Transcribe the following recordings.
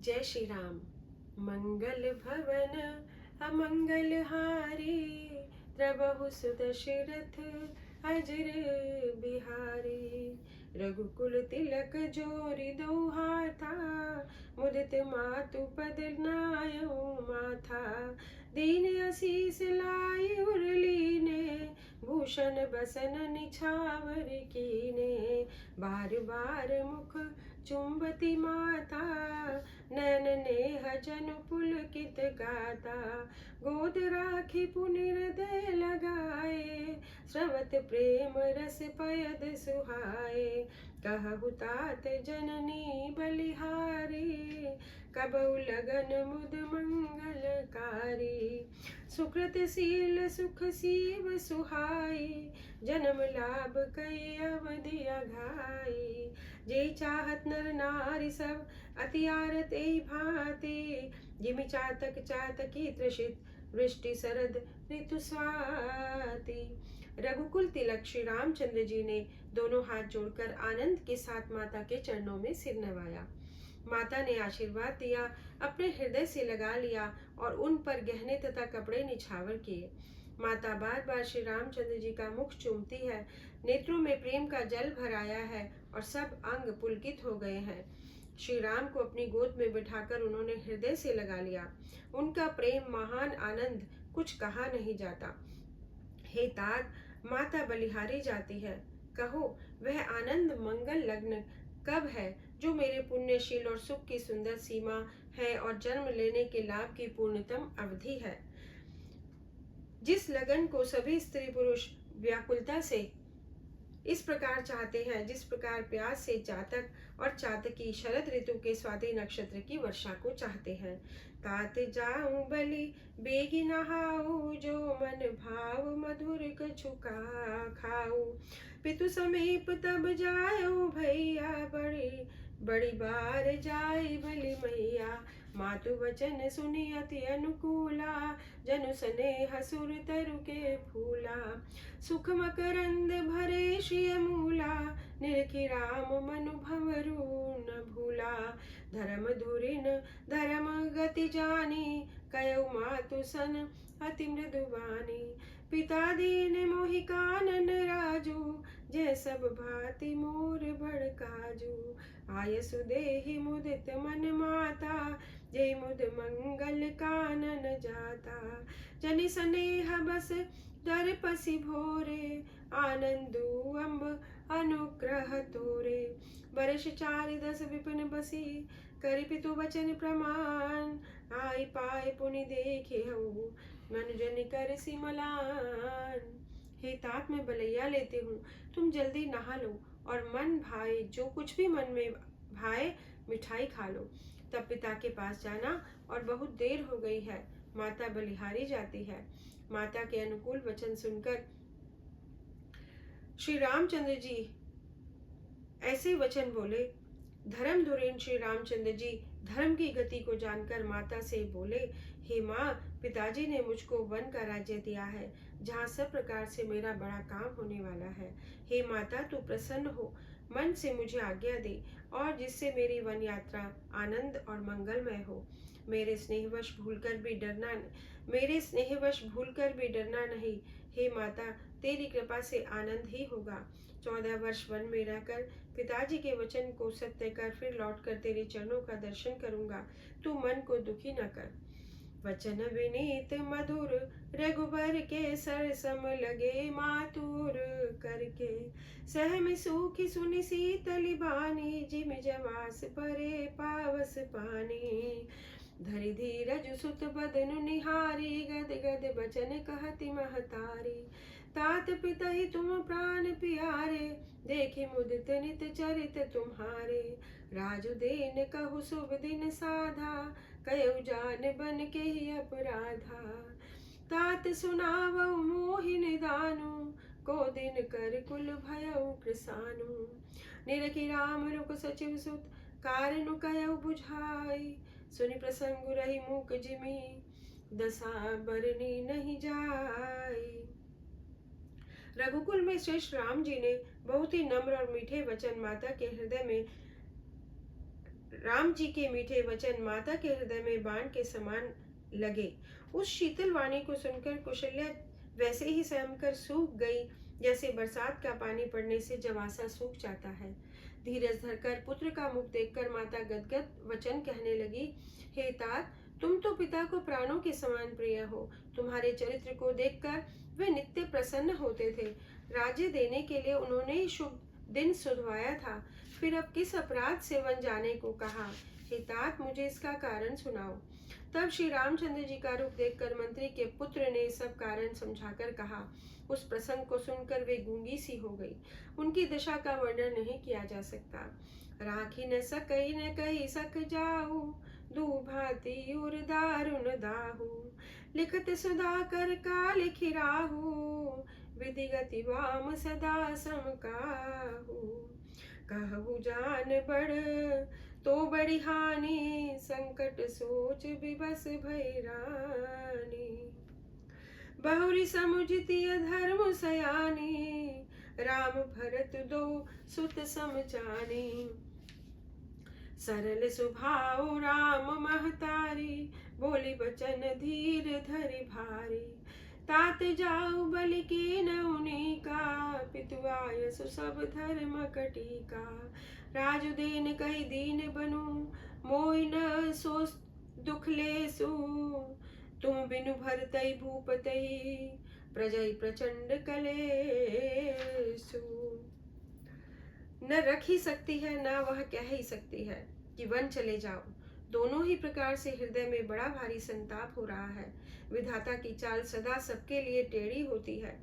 जय श्री राम। मंगल भवन अमंगल हारी, प्रभु सुदशरथ अजर बिहारी। रघुकुल तिलक जोरि दो हाथा, मुदित मातु पद नायो माथा। दीन असीस लाई उरलीने, भूषण बसन निछावर कीने। बार बार मुख चुंबती माता, नैन नेह जनु पुलकित गाता। गोद राखी पुनि हृदय लगाए, स्रवत प्रेम रस पयद सुहाए। कहु तात जननी बलिहारी, कबहु लगन मुद मंगलकारी। सुकृत शील सुख सीव सुहाई, जन्म लाभ कई अवधि अघाई। जे चाहत नर नारी सब, अति आरत एहि भांति। जिमि चातक चातकी त्रिषित, वृष्टि शरद ऋतु स्वाति। रघुकुल तिलक श्री रामचंद्र जी ने दोनों हाथ जोड़कर आनंद के साथ माता के चरणों में सिर नवाया। माता ने आशीर्वाद दिया, अपने हृदय से लगा लिया और उन पर गहने तथा कपड़े निछावर किए। माता बार बार श्री रामचंद्र जी का मुख चूमती है, नेत्रों में प्रेम का जल भर आया है और सब अंग पुलकित हो गए हैं। श्री राम को अपनी गोद में बिठाकर उन्होंने हृदय से लगा लिया। उनका प्रेम महान आनंद कुछ कहा नहीं जाता। हे तात, माता बलिहारी जाती है, कहो वह आनंद मंगल लग्न कब है, जो मेरे पुण्यशील और सुख की सुंदर सीमा है और जन्म लेने के लाभ की पूर्णतम अवधि है। जिस लगन को सभी स्त्री पुरुष व्याकुलता से इस प्रकार चाहते हैं, जिस प्रकार प्यास से जातक और चातकी शरद ऋतु के स्वाति नक्षत्र की वर्षा को चाहते हैं। तात जाऊं बलि बेगी नहाऊं, जो मन भाव मधुर कछुका खाऊं। पितु समीप तब जायो भैया, बड़ी बड़ी बार जाय बलि मैया। मातु वचन सुनि अति अनुकूला, जनु स्नेह सुर तरु के फूला। सुख मकरंद भरे श्रिय मूला, निरखि राम मनु भंवरु न भूला। धर्म धुरिन धर्म गति जानी, कयउ मातु सन अति मृदुबानी। पिता दीन मोहि कानन राजू, जय सब भांति मोर बड़ काजू। आयसु देहि मुदित मन माता, जय मुद मंगल कानन जाता। जनि स्नेह बस दर पसी भोरे, आनंदु अम्ब अनुग्रह तोरे। वर्ष 4 10 विपिन बसी, करि पितु वचन प्रमाण। आई पाए पुनि देखे हूँ, मनुजन कर सिमलान। हे तात, मैं बलैया लेती हूँ, तुम जल्दी नहा लो और मन भाए जो कुछ भी मन में भाए मिठाई खा लो। तब पिता के पास जाना, और बहुत देर हो गई है। माता बलिहारी जाती है। माता के अनुकूल वचन सुनकर श्री रामचंद्र जी ऐसे वचन बोले। धर्म धुरीन श्री रामचंद्र जी धर्म की गति को जानकर माता से बोले, हे माँ, पिताजी ने मुझको वन का राज्य दिया है, जहाँ सब प्रकार से मेरा बड़ा काम होने वाला है। हे माता, तू प्रसन्न हो, मन से मुझे आज्ञा दे, और जिससे मेरी वन यात्रा आनंद और मंगलमय हो। मेरे स्नेहवश भूलकर भी डरना नहीं। हे माता, तेरी कृपा से आनंद ही होगा। 14 वर्ष वन में रहकर पिताजी के वचन को सत्य कर फिर लौटकर तेरे चरणों का दर्शन करूंगा। तू मन को दुखी न कर। वचन विनीत मधुर रघुबर के, सर सम लगे मातुर करके। सहम सूखी सुनि शीतली बानी, जिम जवास परे पावस पानी। धरि धीरज सुत बदनु निहारी, गद गद बचन कहति महतारी। तात पिता ही तुम प्राण प्यारे, देखे मुदित नित चरित तुम्हारे। राजु देन कहु शुभ दिन साधा, कयउ जान बन के ही अपराधा। तात सुनावउ मोहि निदानु, को दिन कर कुल भयउ कृसानु। निरखि राम रुक सचिव सुत, कारनु कयउ बुझाई। सुनि प्रसंग रही मूक जिमि, दशा बरनी नहीं जाई। रघुकुल में श्रेष्ठ राम जी ने बहुत ही नम्र और मीठे वचन माता के हृदय में राम जी के मीठे वचन माता के हृदय में बाण के समान लगे। उस शीतल वाणी को सुनकर कौशल्या वैसे ही सहम कर सूख गई जैसे बरसात का पानी पड़ने से जवासा सूख जाता है। धीरज धरकर पुत्र का मुख देखकर माता गदगद वचन कहने लगी, हे तात, तुम तो पिता को प्राणों के समान प्रिय हो। तुम्हारे चरित्र को देखकर वे नित्य प्रसन्न होते थे। राज्य देने के लिए उन्होंने ही शुभ दिन सुधवाया था, फिर अब किस अपराध से वन जाने को कहा? हे तात, मुझे इसका कारण सुनाओ। तब श्री रामचंद्र जी का रूप देखकर मंत्री के पुत्र ने सब कारण समझाकर कहा। उस प्रसंग को सुनकर वे गूंगी सी हो गई। उनकी दशा का वर्णन नहीं किया जा सकता। राखी न सकई न कही सक जाऊ, दू भांति उर दारुण दाहू। लिखत सुधाकर काल खिराहू, विधि गति वाम सदा समकाहू। कहु जान बड़ तो बड़ी हानि, संकट सोच विवश भई रानी। बहुरी समुझती धर्म सयानी, राम भरत दो सुत समचानी। सरल स्वभाव राम महतारी, बोली बचन धीर धरि भारी। तात जाऊ बलि कीन उनी का, पितु आयसु सब धर्म कटिका। राजु देन कहि दीन बनु, मोहि न सो दुख लेसु। तुम बिनु भरतई भूपतई, प्रजई प्रचंड कलेसु। न रख ही सकती है, न वह कह ही सकती है कि वन चले जाओ। दोनों ही प्रकार से हृदय में बड़ा भारी संताप हो रहा है। विधाता की चाल सदा सबके लिए टेढ़ी होती है।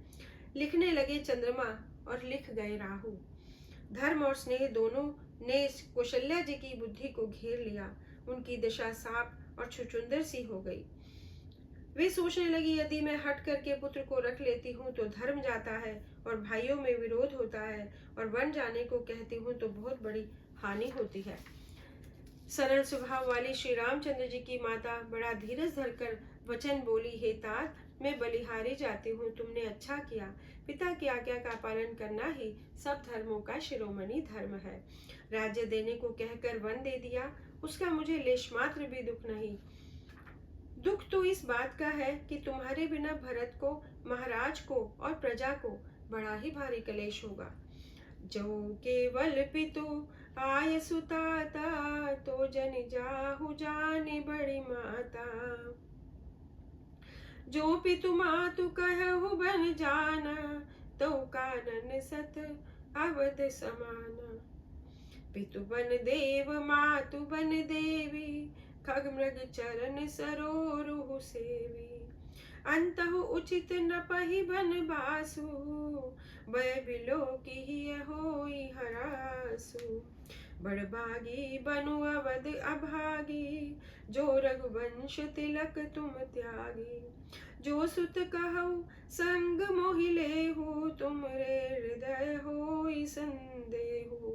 लिखने लगे चंद्रमा और लिख गए राहु। धर्म और स्नेह दोनों ने कौशल्या जी की बुद्धि को घेर लिया। उनकी दशा सांप और छुछुंदर सी हो गई। वे सोचने लगी, यदि मैं हट करके पुत्र को रख लेती हूँ तो धर्म जाता है और भाइयों में विरोध होता है, और वन जाने को कहती हूँ तो बहुत बड़ी हानि होती है। सरल स्वभाव वाली श्री रामचंद्र जी की माता बड़ा धीरज धरकर वचन बोली, हे तात, मैं बलिहारी जाती हूँ, तुमने अच्छा किया। पिता की आज्ञा का पालन करना ही सब धर्मों का शिरोमणि धर्म है। राज्य देने को कहकर वन दे दिया, उसका मुझे लेश मात्र भी दुख नहीं। दुख तो इस बात का है कि तुम्हारे बिना भरत को, महाराज को और प्रजा को बड़ा ही भारी कलेश होगा। जो केवल पितु आय सुताता, तो जन जाहु जाने बड़ी माता। जो पितु मातु कहु बन जाना, तो कानन सत अवध समाना। पितु बन देव मातु बन देवी, खग मृग चरण सरोरुहु सेवी। अंतहु उचित न पहि बन बासु, भय बिलो की होई हरासु। बड़बागी बनु अवध अभागी, जो रघुवंश तिलक तुम त्यागी। जो सुत कहु संग मोहि लेहु, तुमरे हृदय होई संदेहु।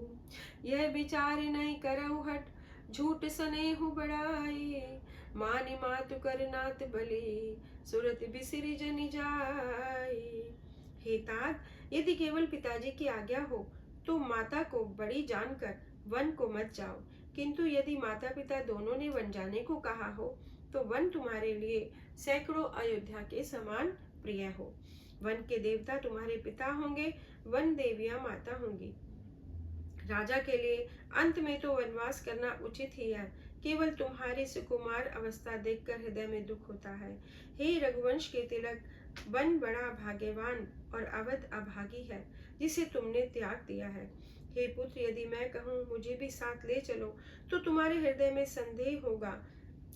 यह विचार नहीं करहु हट, झूठ सनेहु बड़ाई। मानि मातु कर नात बलि, सुरत बिसरि जनि जाई। हे तात, यदि केवल पिताजी की आज्ञा हो तो माता को बड़ी जानकर वन को मत जाओ, किंतु यदि माता पिता दोनों ने वन जाने को कहा हो तो वन तुम्हारे लिए सैकड़ों अयोध्या के समान प्रिय हो। वन के देवता तुम्हारे पिता होंगे, वन देवियां माता होंगी। राजा के लिए अंत में तो वनवास करना उचित ही है। केवल तुम्हारी सुकुमार अवस्था देखकर हृदय में दुख होता है। हे रघुवंश के तिलक, वन बड़ा भाग्यवान और अवध अभागी है जिसे तुमने त्याग दिया है। हे पुत्र, यदि मैं कहूँ मुझे भी साथ ले चलो तो तुम्हारे हृदय में संदेह होगा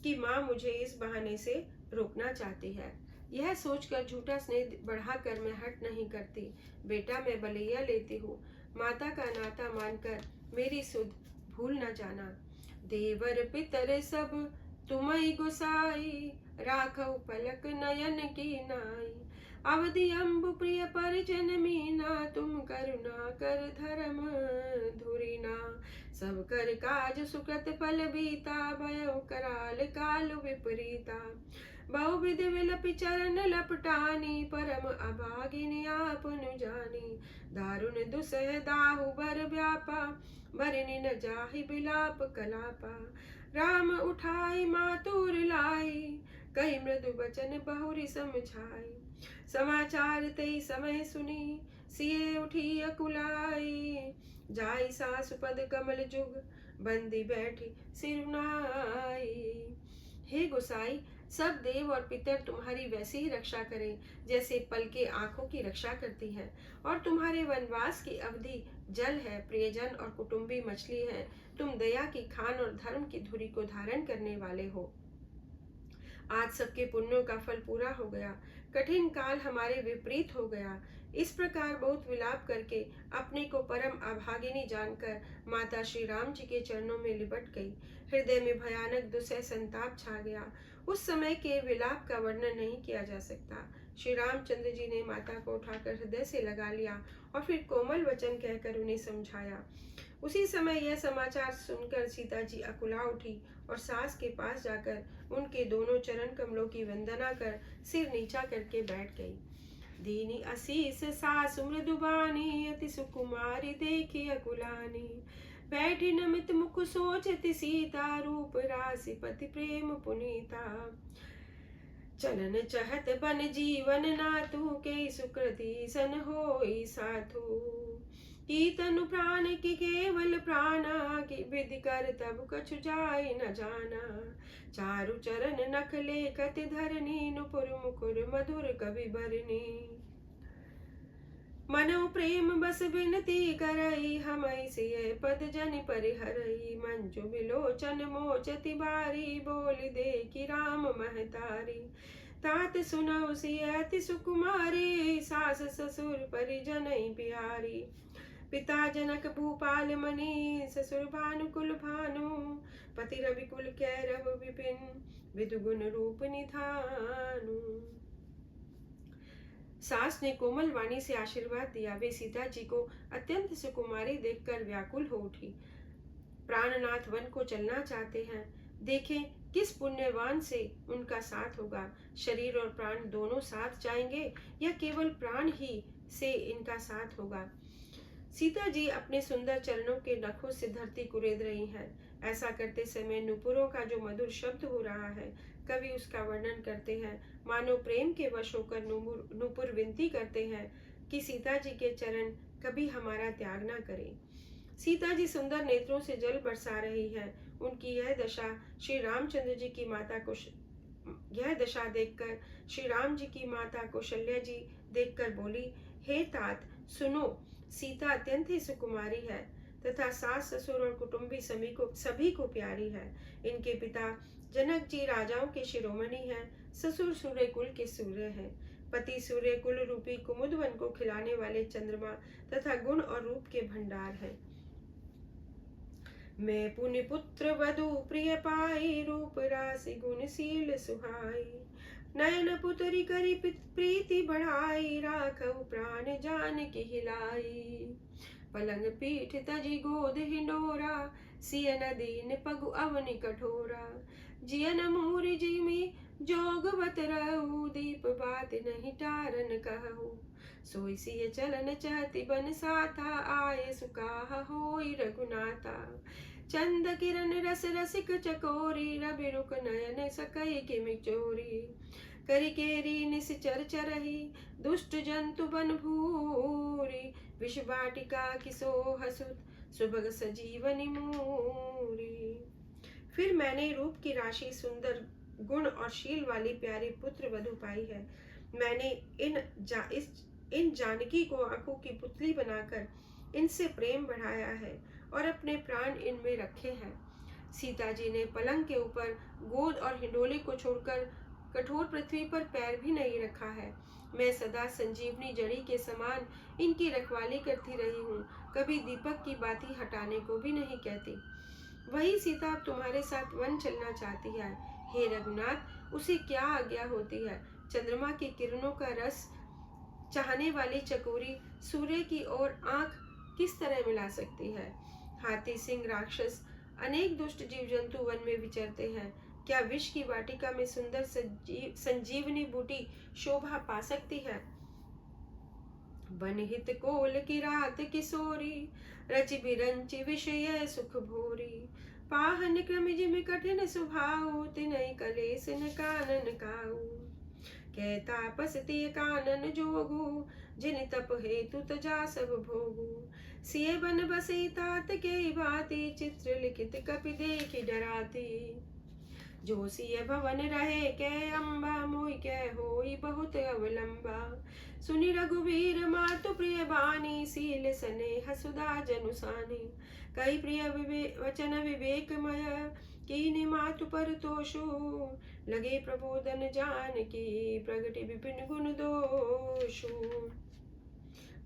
कि माँ मुझे इस बहाने से रोकना चाहती है। यह सोचकर झूठा स्नेह बढ़ाकर मैं हट नहीं करती। बेटा, मैं बलैया लेती हूँ। माता का नाता मानकर मेरी सुध भूल न जाना। देवर पितर सब तुमई गोसाई, राखौ पलक नयन की नाई। अवधि अम्बु प्रिय परिजन मीना, तुम करुणा कर धर्म धुरिना। सब कर काज सुकृत फल बीता, भयो कराल काल विपरीता। बहुविध विलपि चरण लपटानी, परम अभागिनी आपनु जानी। दारुण दुसह दाहु बर व्यापा, बरनि न जाहि बिलाप कलापा। राम उठाई मातुर लाई, कही मृदु बचन बहुरि समझाई। समाचार तई समय सुनी, सिए उठी अकुलाई। जाई सासु पद कमल जुग, बंदी बैठी सिरुनाई। हे गोसाई, सब देव और पितर तुम्हारी वैसी ही रक्षा करें जैसे पलके आंखों की रक्षा करती है। और तुम्हारे वनवास की अवधि जल है, प्रियजन और कुटुंबी मछली है। तुम दया की खान और धर्म की धुरी को धारण करने वाले हो। आज सबके पुण्यों का फल पूरा हो गया, कठिन काल हमारे विपरीत हो गया। इस प्रकार बहुत विलाप करके अपने को परम अभागिनी जानकर माता श्री राम जी के चरणों में लिपट गई। हृदय में भयानक दुसह संताप छा गया। उस समय के विलाप का वर्णन नहीं किया जा सकता। श्री रामचंद्र जी ने माता को उठाकर हृदय से लगा लिया और फिर कोमल वचन कहकर उन्हें समझाया। उसी समय यह समाचार सुनकर सीता जी अकुला उठी और सास के पास जाकर उनके दोनों चरण कमलों की वंदना कर सिर नीचा करके बैठ गई। दीनी असीस सास मृदुबानी, अति सुकुमारी देखी अकुलानी। बैठी नमित मुख सोचती सीता, रूप राशि पति प्रेम पुनीता। चलन चहत बन जीवन नातु, के सुकृति सन होई साधु। की तनु प्राण की केवल प्राणा, की विधि कर तब कछु जाय न जाना। चारु चरण नख लेखत धरनी, नुपुर मुकुर मधुर कवि भरनी। मनो प्रेम बस विनती करई, हमई सिय पद जन परिहरई। मंजु बिलोचन मोचति बारी, बोल देखि राम महतारी। तात सुनौ सिय अति सुकुमारी, सास ससुर परिजनई प्यारी। पिता जनक भूपाल मणि, ससुर भानुकुल भानु। पति रविकुल कैरव विपिन, विदु गुण रूप निधानु। सास ने कोमल वाणी से आशीर्वाद दिया। वे सीता जी को अत्यंत सुकुमारी देखकर व्याकुल हो उठी। प्राणनाथ वन को चलना चाहते हैं, देखें किस पुण्यवान से उनका साथ होगा। शरीर और प्राण दोनों साथ जाएंगे या केवल प्राण ही से इनका साथ होगा। सीता जी अपने सुंदर चरणों के नखों से धरती कुरेद रही हैं। ऐसा करते समय नुपुरों का जो मधुर शब्द हो रहा है, कवि उसका वर्णन करते हैं। मानो प्रेम के वश होकर नुपुर विनती करते हैं कि सीता जी के चरण कभी हमारा त्याग न करें। सीता जी सुंदर नेत्रों से जल बरसा रही है। उनकी यह दशा श्री रामचंद्र जी की माता को यह दशा देखकर श्री राम जी की माता कौशल्या जी देखकर बोली, हे तात सुनो, सीता अत्यंत ही सुकुमारी है तथा सास ससुर और कुटुंबी सभी को प्यारी है। इनके पिता जनक जी राजाओं के शिरोमणि हैं, ससुर सूर्य कुल के सूर्य हैं, पति सूर्य कुल रूपी कुमुद वन को खिलाने वाले चंद्रमा तथा गुण और रूप के भंडार हैं। मैं पुण्य पुत्र वधु प्रिय पाई, रूप राशि गुणशील सुहाई। नयन पुतरी करी प्रीति बढ़ाई, राखव प्राण जान की हिलाई। पलंग पीठ तजी गोद हिंडोरा, सिय नदीन पगु अवनि कठोरा। जियन मूरि जिमि जोगवत रहु, दीप बात नहीं टारन कहु। सोई सिय चलन चहति बन साथा, आए सुकाहा होई रघुनाथा। चंद किरण रस रसिक चकोरी, रवि रुक नयन सकई किमि चोरी। करी केरी निश्चर चरही, दुष्ट जंतु बन भूरी। विष वाटिका किसो हसुत, सुभग सजीवनी मूरी। फिर मैंने रूप की राशि, सुंदर गुण और शील वाली प्यारी पुत्र वधु पाई है। मैंने इन जानकी को आंखों की पुतली बनाकर इनसे प्रेम बढ़ाया है और अपने प्राण इनमें रखे हैं। सीता जी ने पलंग के ऊपर गोद और हिंडोले को छोड़कर कठोर पृथ्वी पर पैर भी नहीं रखा है। मैं सदा संजीवनी जड़ी के समान इनकी रखवाली करती रही हूँ, कभी दीपक की बाती हटाने को भी नहीं कहती। वही सीता अब तुम्हारे साथ वन चलना चाहती है। हे रघुनाथ, उसे क्या आज्ञा होती है? चंद्रमा की किरणों का रस चाहने वाली चकोरी सूर्य की ओर आंख किस तरह मिला सकती है? हाथी, सिंह, राक्षस, अनेक दुष्ट जीव जंतु वन में विचरते हैं। क्या विष की वाटिका में सुंदर संजीवनी बूटी शोभा पा सकती है? बनहित कोल की रात किशोरी, रचि बिरंच विषय सुख भोरी। पाहन क्रम जिम कठिन सुभाऊ, तिनहि कलेस न कानन काऊ। कै तापस तिय कानन जोगु, जिन तप हेतु तजा सब भोगु। सिय बन बसई तात के भांति, चित्र लिखित कपि देखि डराती। जो सिय भवन रहे कै अम्बा, मोहि कै होई बहुत अवलंबा। सुनि रघुवीर मातु प्रिय बानी, सील स्नेह सुधा जनुसानी। कई प्रिय वचन विवेकमय, कीनि मातु परितोषु। लगे प्रबोधन जानकी, प्रगति विपिन गुण दोषु।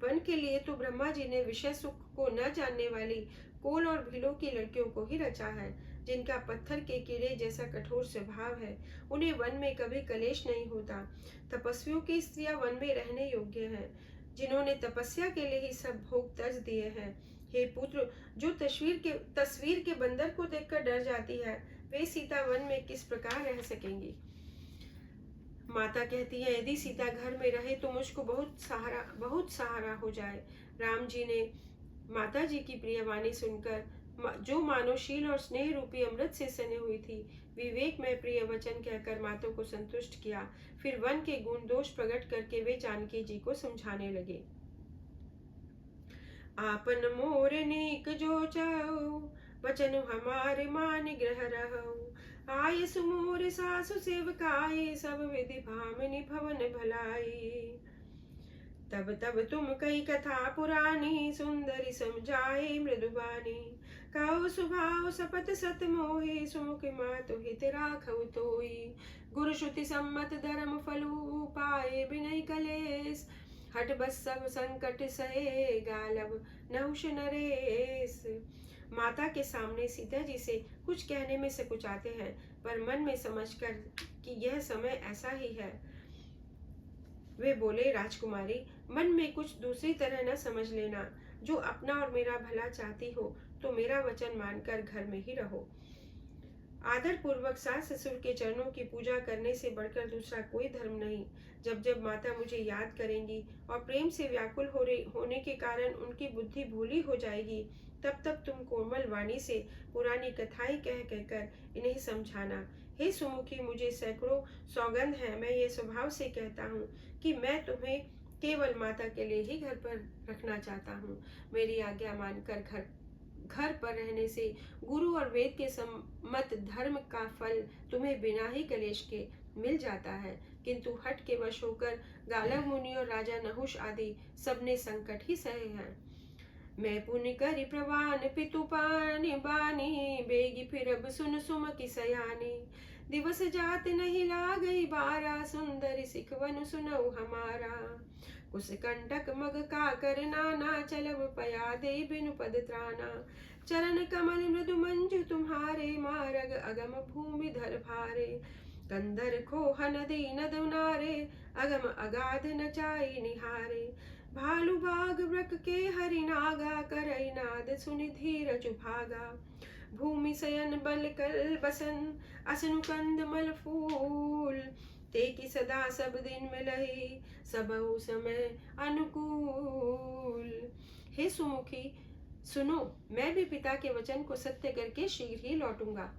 वन के लिए तो ब्रह्मा जी ने विषय सुख को न जानने वाली कोल और भीलों की लड़कियों को ही रचा है, जिनका पत्थर के कीड़े जैसा कठोर स्वभाव है। उन्हें वन में कभी कलेश नहीं होता। तपस्वियों की स्त्रियां वन में रहने योग्य हैं, जिन्होंने तपस्या के लिए ही सब भोग तज दिए हैं। हे पुत्र, जो तस्वीर के बंदर को देखकर डर जाती है, वे सीता वन में किस प्रकार रह सकेंगी। माता कहती है, यदि सीता घर में रहे तो मुझको बहुत सहारा हो जाए। राम जी ने माता जी की प्रियवाणी सुनकर, जो मानवशील और स्नेह रूपी अमृत से सने हुई थी, विवेक में प्रिय वचन कहकर माता को संतुष्ट किया। फिर वन के गुण दोष प्रकट करके वे जानकी जी को समझाने लगे। आपन मोर नीक जो चाहु, वचन हमारे मान ग्रह रहु। आय सुमोर सासु सेवकाई, सब विधि भामिनी भवन भलाई। तब तब तुम कई कथा पुरानी, सुंदरी समझाए मृदुबानी। कहो स्वभाव सपत सत मोहि, सुमुख मातु हित राखउ तोई। गुरु श्रुति सम्मत धर्म फलु, पाए बिनय कलेस। हट बस सब संकट सहे, गालव नहुष नरेश। माता के सामने सीता जी से कुछ कहने में सकुचाते हैं, पर मन में समझकर कि यह समय ऐसा ही है, वे बोले, राजकुमारी, मन में कुछ दूसरी तरह न समझ लेना। जो अपना और मेरा भला चाहती हो तो मेरा वचन मानकर घर में ही रहो। आदर पूर्वक सास ससुर के चरणों की पूजा करने से बढ़कर दूसरा कोई धर्म नहीं। जब जब माता मुझे याद करेंगी और प्रेम से व्याकुल होने के कारण उनकी बुद्धि भूली हो जाएगी, तब तब तुम कोमल वाणी से पुरानी कथाएं कह कहकर इन्हें समझाना। हे सुमुखी, मुझे सैकड़ों सौगंध है, मैं ये स्वभाव से कहता हूँ कि मैं तुम्हें केवल माता के लिए ही घर पर रखना चाहता हूँ। मेरी आज्ञा मानकर घर पर रहने से गुरु और वेद के सम्मत धर्म का फल तुम्हें बिना ही कलेश के मिल जाता है, किंतु हट के वश होकर गालव मुनि और राजा नहुष आदि सबने संकट ही सहे हैं। मैं पुण्य करी प्रवान पितु पानी बानी, बेगी फिर अब सुन सुम की सयानी। दिवस जात नहीं लागई बारा, सुंदरी सिखवन सुनऊ हमारा। कुस कंटक मग का कर नाना, चलब पया दे बिनु पद त्राना। चरण कमल मृदु मंजु तुम्हारे, मारग अगम भूमि धर भारे। कंधर खोह नदी नद नारे, अगम अगाध नचाई निहारे। भालू बाग व्रक के हरि नागा, करई नाद सुनि धीरज भागा। भूमि शयन बल कल बसन, असनु कंद मल फूल। ते की सदा सब दिन मिलही, सबहु समय अनुकूल। हे सुमुखी, सुनो, मैं भी पिता के वचन को सत्य करके शीघ्र ही लौटूंगा।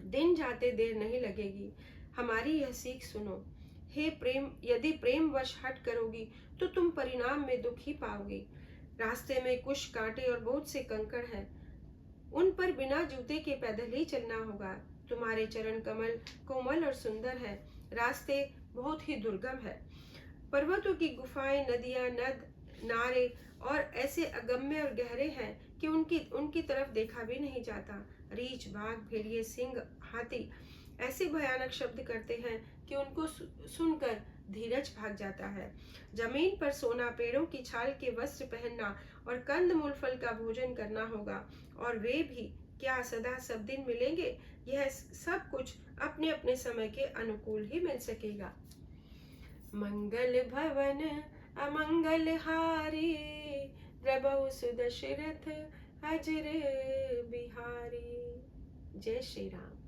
दिन जाते देर नहीं लगेगी। हमारी यह सीख सुनो। हे प्रेम, यदि प्रेम वश हट करोगी तो तुम परिणाम में दुख ही पाओगी। रास्ते में कुछ कांटे और बहुत से कंकड़ हैं, उन पर बिना जूते के पैदल ही चलना होगा। तुम्हारे चरण कमल कोमल और सुंदर है, रास्ते बहुत ही दुर्गम है। पर्वतों की गुफाएं, नदियां, नद नारे और ऐसे अगम्य और गहरे हैं कि उनकी तरफ देखा भी नहीं जाता। रीछ, बाघ, भेड़िए, सिंह, हाथी ऐसे भयानक शब्द करते हैं कि उनको सुनकर धीरज भाग जाता है। जमीन पर सोना, पेड़ों की छाल के वस्त्र पहनना और कंद मूल फल का भोजन करना होगा, और वे भी क्या सदा सब दिन मिलेंगे? यह सब कुछ अपने अपने समय के अनुकूल ही मिल सकेगा। मंगल भवन अमंगल हारी, प्रभु सुदशरथ अजर बिहारी। जय श्री राम।